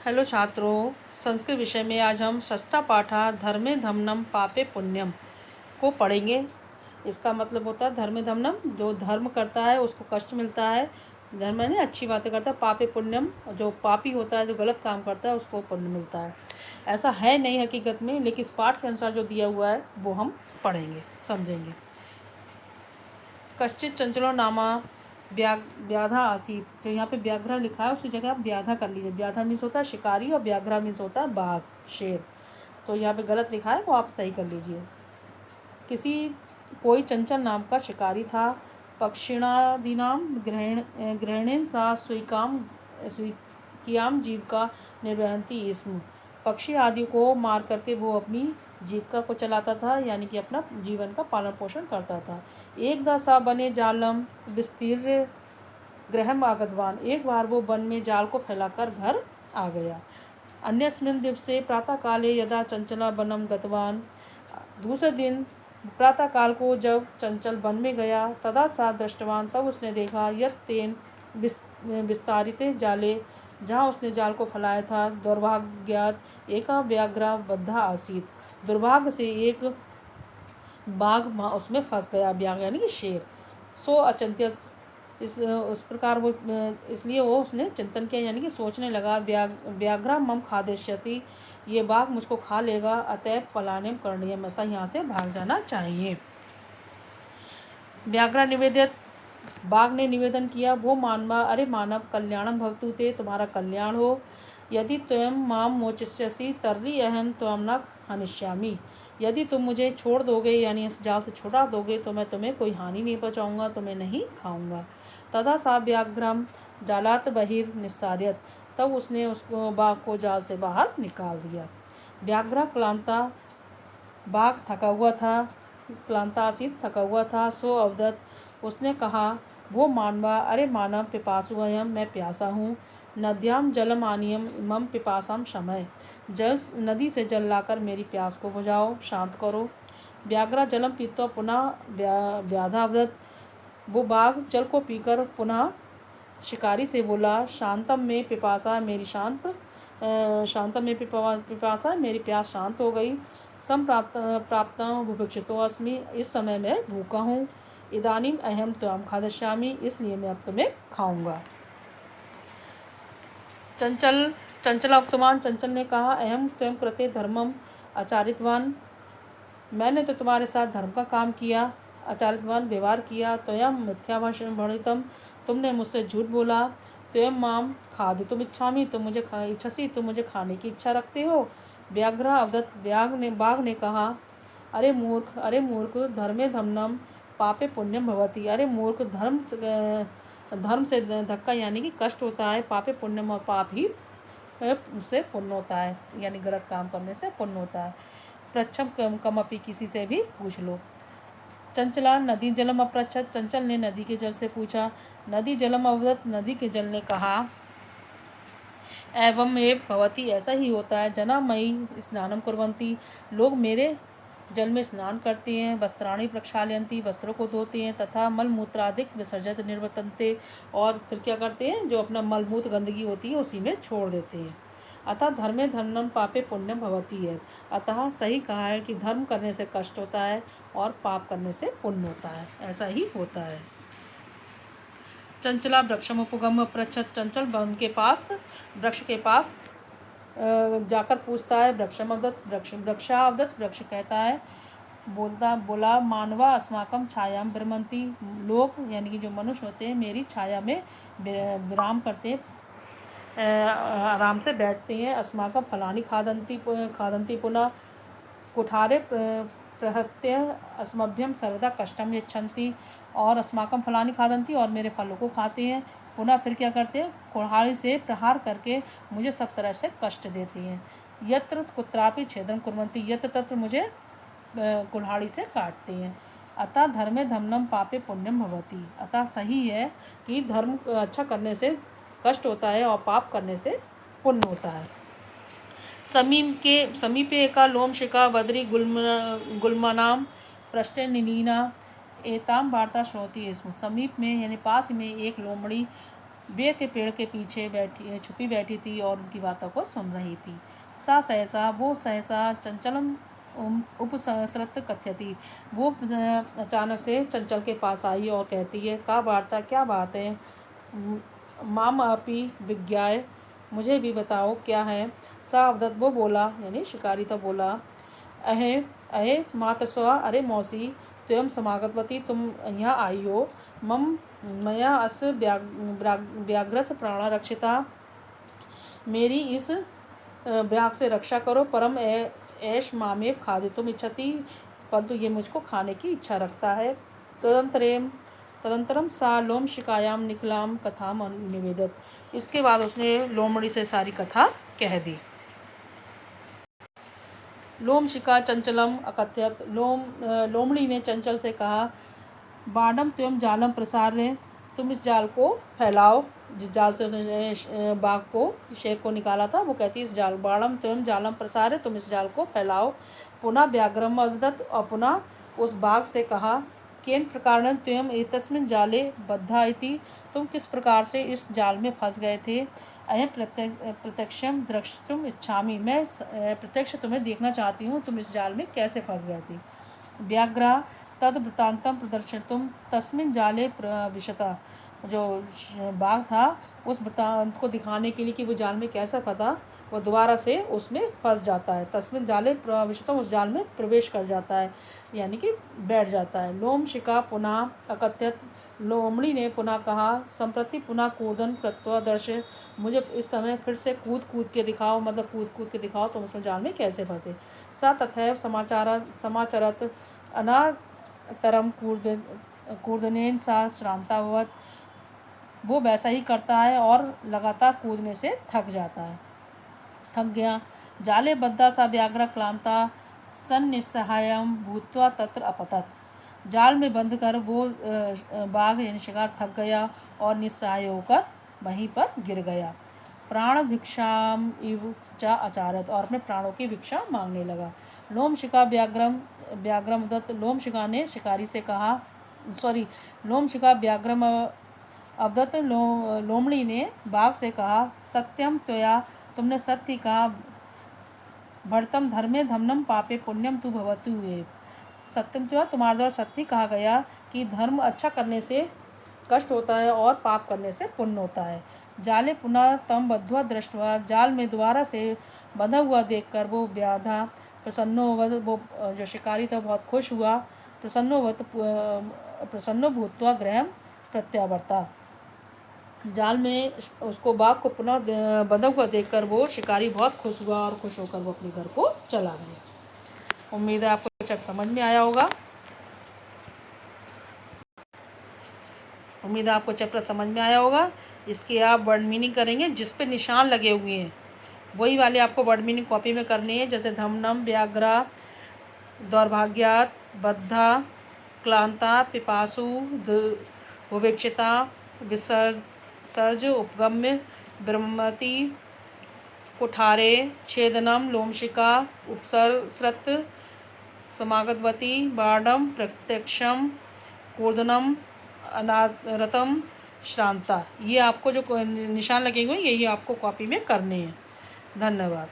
Hello छात्रों, संस्कृत विषय में आज हम षष्ठा पाठा धर्मे धम्मम पापे पुण्यम को पढ़ेंगे। इसका मतलब होता है धर्मे धम्मम, जो धर्म करता है उसको कष्ट मिलता है। धर्म यानी अच्छी बातें करता है। पापे पुण्यम, जो पापी होता है, जो गलत काम करता है, उसको पुण्य मिलता है। ऐसा है नहीं हकीकत में, लेकिन इस पाठ के अनुसार जो दिया हुआ है वो हम पढ़ेंगे, समझेंगे। कश्चित चंचलो नामा व्याधा आसीत, जो यहाँ पे व्याघ्र लिखा है उसकी जगह आप व्याधा कर लीजिए। व्याधा मीन्स होता है शिकारी और व्याघ्र मीन्स होता है बाघ, शेर। तो यहाँ पे गलत लिखा है, वो आप सही कर लीजिए। कोई चंचल नाम का शिकारी था। पक्षिणादीनाम ग्रहणेन सा स्वीकियाम जीविका निर्वहंती इसम। पक्षी आदि को मार करके वो अपनी जीविका को चलाता था, यानी कि अपना जीवन का पालन पोषण करता था। एक सा बने जालम विस्तीर्य गृहम आगतवान, एक बार वो वन में जाल को फैलाकर घर आ गया। अन्यस्मिन् दिवसे प्रातः काले यदा चंचला वनम गतवान, दूसरे दिन प्रातः काल को जब चंचल वन में गया, तदा सा दृष्टवान, तब उसने देखा, यत् तेन विस्तारिते जाले, जहाँ उसने जाल को फैलाया था, दुर्भाग्यात एका व्याघ्र बद्धा आसीत, दुर्भाग्य से एक बाघ उसमें फंस गया। व्याघ्र यानी कि शेर। सो अचिंत्य, उस प्रकार वो, इसलिए वो उसने चिंतन किया, यानी कि सोचने लगा, व्याघ्र मम खादिष्यति, ये बाघ मुझको खा लेगा, अतएव पलायनम करणीयम, अतः यहाँ से भाग जाना चाहिए। व्याघ्र निवेदित, बाघ ने निवेदन किया, वो मानवा, अरे मानव, कल्याणम भवतु ते, तुम्हारा कल्याण हो। यदि त्वं माम मोचिष्यसि तर्हि अहम त्वं न हनिष्यामि, यदि तुम मुझे छोड़ दोगे, यानी इस जाल से छुड़ा दोगे, तो मैं तुम्हें कोई हानि नहीं पहुँचाऊँगा, तुम्हें नहीं खाऊंगा। तदा सा व्याघ्रम जालात बहिर निस्सार्यत, तब उसने उसको बाघ को जाल से बाहर निकाल दिया। व्याघ्र क्लांता, बाघ थका हुआ था। क्लांता आसीत, थका हुआ था। सो अवदत, उसने कहा, वो मानवा, अरे मानव, पिपासु अयम, मैं प्यासा हूँ। नद्याम जलम आनियम मम पिपासाम शमय, जल, नदी से जल लाकर मेरी प्यास को बुझाओ, शांत करो। व्याघ्र जलम पीत्वा पुनः व्याधावदत, वो बाघ जल को पीकर पुनः शिकारी से बोला, शांतम में पिपासा, मेरी शांतम में पिपासा, मेरी प्यास शांत हो गई। प्राप्त भुभिक्षितो अस्मि, इस समय मैं भूखा हूँ। इदानीम अहम त्वाम खादिष्यामि, इसलिए मैं अब तुम्हें खाऊंगा। चंचला उक्तवान, चंचल ने कहा, अहम त्वं कृते धर्मम आचारितवान, मैंने तो तुम्हारे साथ धर्म का काम किया, आचारितवान व्यवहार किया। त्वयं मिथ्या भणितम, तुमने मुझसे झूठ बोला। त्वयं माम खादितुम इच्छामि, तुम मुझे इच्छसी, तुम मुझे खाने की इच्छा रखते हो। व्याघ्र अवदत, बाघ ने कहा, अरे मूर्ख, धर्मे धम्मम पापे पुण्यम भवति, अरे मूर्ख, धर्म से धक्का यानी कि कष्ट होता है, पापे पुण्यम, और पाप ही से पुण्य होता है, यानी गलत काम करने से पुण्य होता है। पृच्छम कमपि, किसी से भी पूछ लो। चंचला नदी जलम अपृच्छत, चंचल ने नदी के जल से पूछा। नदी जलम अवदत, नदी के जल ने कहा, एवं एव भवति, ऐसा ही होता है। जना मयि स्नानम कुर्वन्ति, लोग मेरे जल में स्नान करते हैं। वस्त्राणि प्रक्षालयन्ति, वस्त्रों को धोते हैं। तथा मलमूत्रादिक विसर्जित निर्वर्तन्ते, और फिर क्या करते हैं, जो अपना मलमूत्र गंदगी होती है उसी में छोड़ देते हैं। अतः धर्मे धर्मम पापे पुण्यम भवति है, अतः सही कहा है कि धर्म करने से कष्ट होता है और पाप करने से पुण्य होता है, ऐसा ही होता है। चंचला वृक्षम उपगम पृच्छत, चंचल वन के पास, वृक्ष के पास जाकर पूछता है। वृक्षावदत, वृक्ष कहता है, बोला, मानवा अस्माकम छायाम विरमन्ति, लोग यानी कि जो मनुष्य होते हैं मेरी छाया में विराम करते हैं, आराम से बैठते हैं। अस्माकम फलानी खादंती पुनः कुठारे प्रहत्य अस्मभ्यम सर्वदा कष्टम यच्छन्ति, और अस्माकम फलानी खादंती, और मेरे फलों को खाते हैं। पुनः फिर क्या करते हैं, कुल्हाड़ी से प्रहार करके मुझे सब तरह से कष्ट देती हैं। यत्र कुत्रापि छेदन कुर्वन्ति, यत्र तत्र मुझे कुल्हाड़ी से काटते हैं। अतः धर्मे धम्मम पापे पुण्यम भवति, अतः सही है कि धर्म अच्छा करने से कष्ट होता है और पाप करने से पुण्य होता है। समीपे एका लोमशिका बद्री गुल्मनाम पृष्ठे निनीना एताम वार्ता श्रोति इसमें, समीप में यानी पास में एक लोमड़ी बेर के पेड़ के पीछे छुपी बैठी थी और उनकी बातों को सुन रही थी। सा सहसा वो सहसा चंचलम उपसंसृत कथ्यति। वो अचानक से चंचल के पास आई और कहती है, का वार्ता, क्या बात है? माम अपि विज्ञाय, मुझे भी बताओ क्या है? सा अवदत, वो बोला, यानी शिकारी तो बोला, अहे अहे मातस्वा, अरे मौसी, त्वं समागतवती, तुम यहाँ आई हो। मम मया अस व्याघ्रस प्राणा रक्षिता, मेरी इस व्याघ्र से रक्षा करो। परम ऐश मामेव खादितुम इच्छति, परंतु ये मुझको खाने की इच्छा रखता है। तदंतरम सा लोम शिकायाम निखलाम कथाम निवेदत। इसके बाद उसने लोमड़ी से सारी कथा कह दी। लोम शिका चंचलम अकथयत, लोमड़ी ने चंचल से कहा, बाडम त्वं जालम प्रसार्य, तुम इस जाल को फैलाओ। जिस जाल से उसने बाघ को, शेर को निकाला था, वो कहती है इस जाल, बाणम त्वं जालम प्रसार्य, तुम इस जाल को फैलाओ। पुनः व्याघ्रम अवदत्, और पुनः उस बाघ से कहा, केन प्रकारेण त्वं एतस्मिन् जाले बद्धा इति, तुम किस प्रकार से इस जाल में फंस गए थे? अहम प्रत्यक्षम द्रष्टुम इच्छामि, मैं प्रत्यक्ष तुम्हें देखना चाहती हूँ, तुम इस जाल में कैसे फंस गए थे। व्याघ्रा तद वृत्तांतम प्रदर्शयितुम तस्मिन् जाले प्रविशता, जो बाघ था उस वृत्तांत को दिखाने के लिए कि वो जाल में कैसा फंसा, वो दोबारा से उसमें फंस जाता है। तस्मिन् जाले प्रविशतम, उस जाल में प्रवेश कर जाता है, यानी कि बैठ जाता है। लोम शिका पुनः अकथयत, लोमड़ी ने पुनः कहा, संप्रति पुनः कूर्दन कृत्वा दर्शय, मुझे इस समय फिर से कूद कूद के दिखाओ, मतलब कूद कूद के दिखाओ तुम उसमें जाल में कैसे फंसे। स तथैव समाचरत अनातरम कूर्दनेन सा श्रांतावत, वो वैसा ही करता है और लगातार कूदने से थक गया। जाले बद्धा सा व्याघ्र क्लांता सन्निस्सहायं भूत्वा तत्र अपतत, जाल में बंद कर वो बाघ यानी शिकार थक गया और निस्सहाय होकर वहीं पर गिर गया। प्राण भिक्षाम इव चा अचारत, और अपने प्राणों की भिक्षा मांगने लगा। लोम शिका व्याघ्रम दत्त, लोम शिका ने शिकारी से कहा, लोम शिका व्याघ्रम अवदत्त, लोमड़ी ने बाघ से कहा, सत्यम त्वया, तुमने सत्य कहा, भरतम धर्मे धमनम पापे पुण्यम तु भवतु एव, सत्यम त्वया, तुम्हारे द्वारा सत्य कहा गया कि धर्म अच्छा करने से कष्ट होता है और पाप करने से पुण्य होता है। जाले पुनः तम बद्ध्वा दृष्ट्वा, जाल में दोबारा से बंधा हुआ देखकर वो व्याधा प्रसन्नोवत, वो जो शिकारी था बहुत खुश हुआ। प्रसन्नो भूत्वा गृहम प्रत्यावर्ता, जाल में उसको बाघ को पुनः बंधा हुआ देखकर वो शिकारी बहुत खुश हुआ और खुश होकर वो अपने घर को चला गया। उम्मीद है आपको कुछ समझ में आया होगा। चैप्टर समझ में आया होगा। इसके आप वर्ड मीनिंग करेंगे, जिस पे निशान लगे हुए हैं वही वाले आपको वर्ड मीनिंग कॉपी में करने हैं। जैसे धमनम व्याघ्रा, दौर्भाग्यात, बद्धा, क्लांता, पिपासु, भुभिक्षिता, विसर्ज, उपगम्य, ब्रह्मति, कुठारे, छेदनम, लोमशिका, उपसृत, समागतवती, बाणम, प्रत्यक्षम, कूर्दनम, अनारतम, श्रांता। ये आपको जो निशान लगे हुए यही आपको कॉपी में करने हैं। धन्यवाद।